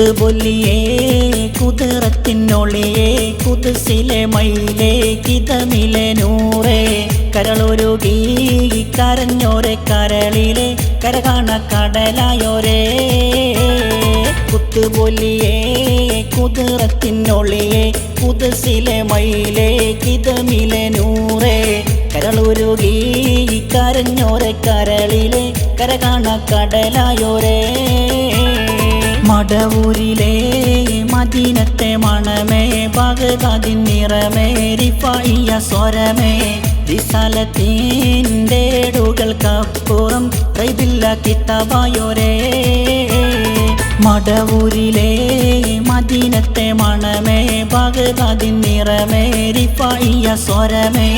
കുത്തുപൊല്ലിയേ കുതിരത്തിനൊളിയേ കുതിസിലെ മയിലേ കിതമിലെ നൂറേ കരളൊരുകി കരഞ്ഞോരെ കരളിലെ കരകാണ കടലായോരേ കുത്തുപൊല്ലിയേ കുതിരത്തിനൊളിയേ കുതിസിലെ മയിലേ കിതമിലെ നൂറേ കരളൊരുകി കരഞ്ഞോരെ കരളിലെ കരകാണ കടലായോരേ മടവൂരിലെ മദീനത്തെ മണമേ ബഗ്ദാദിൻ നിറമേ റിഫായിയ സ്വരമേ റിസാലത്തിൻ്റെ ഏടുകൾക്കപ്പുറം റൈബില്ല കിതാബായോരേ മടവൂരിലെ മദീനത്തെ മണമേ ബഗ്ദാദിൻ നിറമേ റിഫായിയ സ്വരമേ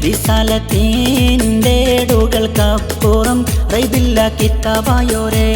റിസാലത്തിൻ്റെ ഏടുകൾക്കപ്പുറം റൈബില്ല കിതാബായോരേ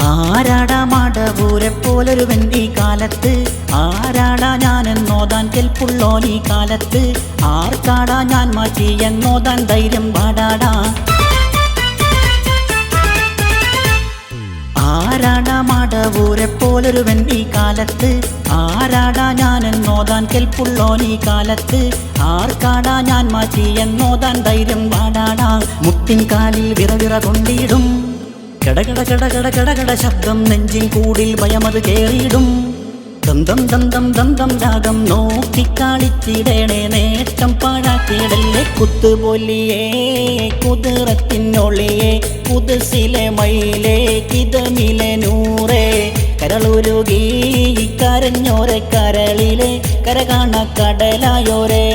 ആരാടാ മടവൂരെ പോലൊരുവൻ ഈ കാലത്ത് ആരാടാ ഞാനെന്നോതാൻ കെൽപ്പുള്ളോൻ ഈ കാലത്ത് ആർക്കാടാ ഞാൻ മാറ്റി എന്നോതാൻ ധൈര്യം പാടാടാ ആരാടാ മടവൂരെ പോലൊരുവൻ ഈ കാലത്ത് ആരാടാ ഞാനെന്നോതാൻ കെൽപ്പുള്ളോൻ ഈ കാലത്ത് ആർക്കാടാ ഞാൻ മാറ്റി എന്നോതാൻ ധൈര്യം പാടാടാ മുട്ടിൻ കാലിൽ വിറവിറ കൊണ്ടിടും കടകട കടകട കടകട ശബ്ദം നെഞ്ചിൻ കൂടിൽ ഭയമത് കേറിയിടും ദന്തം ദന്തം ദന്തം രാഗം നോക്കിക്കാളിച്ചിടേണേ നേട്ടം പാഴാക്കിടല്ലേ കുത്തുപൊല്ലിയേ കുതിരത്തിനൊളിയേ കുതിസിലെ മയിലേ കിതമിലെ നൂറേ കരളുരുകി കരഞ്ഞോരെ കരളിലെ കരകാണ കടലായോരേ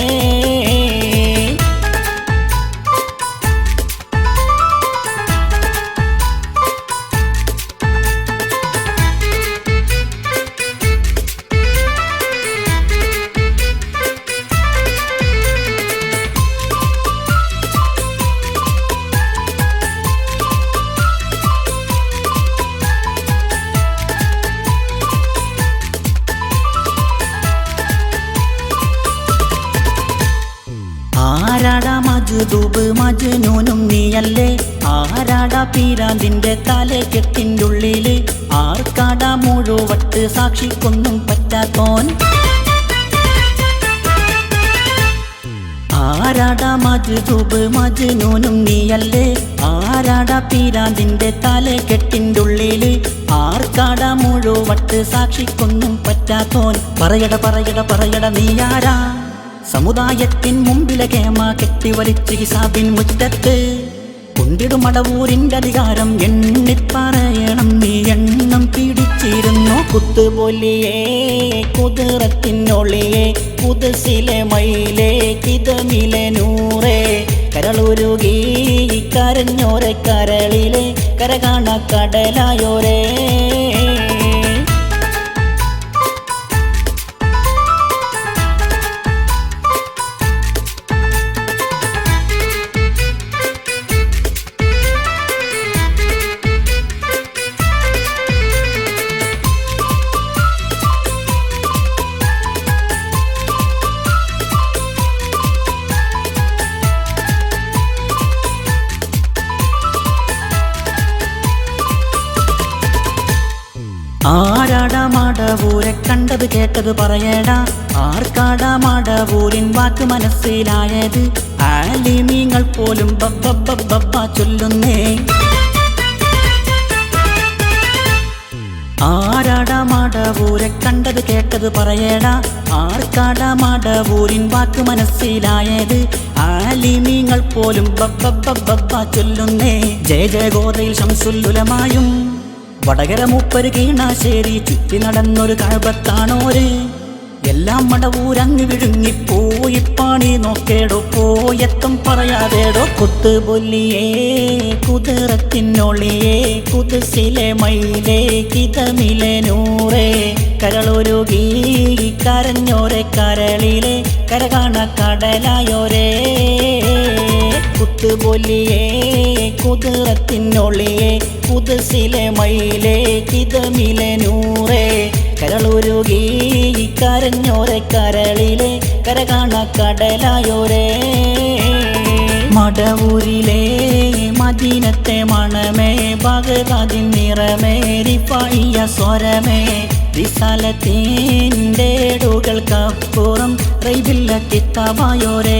ആരാടാ മജ്ദൂബ് മജ്നൂനും നീയല്ലേ ആരാടാ പീരാന്തിൻ്റെ തലക്കെട്ടിൻ്റെ ഉള്ളില് ആർക്കാടാ മുഴുവട്ട് സാക്ഷിക്കൊന്നും പറ്റാത്തോൻ ആരാടാ മജ്ദൂബ് മജ്നൂനും നീയല്ലേ ആരാടാ പീരാന്തിൻ്റെ തലക്കെട്ടിൻ്റെ ഉള്ളില് ആർക്കാടാ മുഴുവട്ട് സാക്ഷിക്കൊന്നും പറ്റാത്തോൻ പറയട പറയട പറയട നീയാരാ സമുദായത്തിൻ മുമ്പിലെ കേമ കെട്ടിവലിച്ച് ഹിസാബിൻ മുറ്റത്ത് കൊണ്ടിടും മടവൂരിൻ്റെ അധികാരം എണ്ണിപ്പറയണം നീ എണ്ണം പിടിച്ചിരുന്നു കുത്തുപൊല്ലിയേ കുതിരത്തിനൊളിയേ കുതിസിലെ മയിലേ കിതമിലെ നൂറേ കരളുരുകി കരഞ്ഞോരെ കരളിലെ കരകാണ കടലായോരേ ആരാടാ മടവൂരെ കണ്ടത് കേട്ടത് പറയടാ ആർക്കാടാ മടവൂരിൻ വാക്ക് മനസ്സിലായത് ആലിമീങ്ങൾ പോലും ബബ്ബ ചൊല്ലുന്നേ ആരാടാ മടവൂരെ കണ്ടത് കേട്ടത് പറയടാ ആർക്കാടാ മടവൂരിൻ വാക്ക് മനസ്സിലായത് ആലിമീങ്ങൾ പോലും ബബ്ബ ചൊല്ലുന്നേ ജയ ജയ ഗോതയിൽ ശംസുല്ലുലമായും വടകര മൂപ്പര് കീണാശ്ശേരി ചുറ്റി നടന്നൊരു കഴബത്താണോര് എല്ലാം മടവൂരങ്ങ് വിഴുങ്ങിപ്പോയി പാണി നോക്കേടോ പോയെത്തും പറയാതേടോ കുത്തുപൊല്ലിയേ കുതിരത്തിനൊളിയേ കുതിസിലെ മയിലേ കിതമിലെ നൂറേ കരളൊരുകി കരഞ്ഞോരെ കരളിലെ കരകാണ കടലായോരേ കുത്തുപൊല്ലിയേ കുതിരത്തിനൊളിയേ കുതിസിലെ മയിലേ കിതമിലെ നൂറേ കരളൊരുകി കരഞ്ഞോരെ കരളിലെ കരകാണ കടലായോരേ മടവൂരിലെ മദീനത്തെ മണമേ ബഗ്ദാദിൻ നിറമേ റിഫായിയ സ്വരമേ റിസാലത്തിൻ്റെ ഏടുകൾക്കപ്പുറം റൈബില്ല കിത്താബായോരേ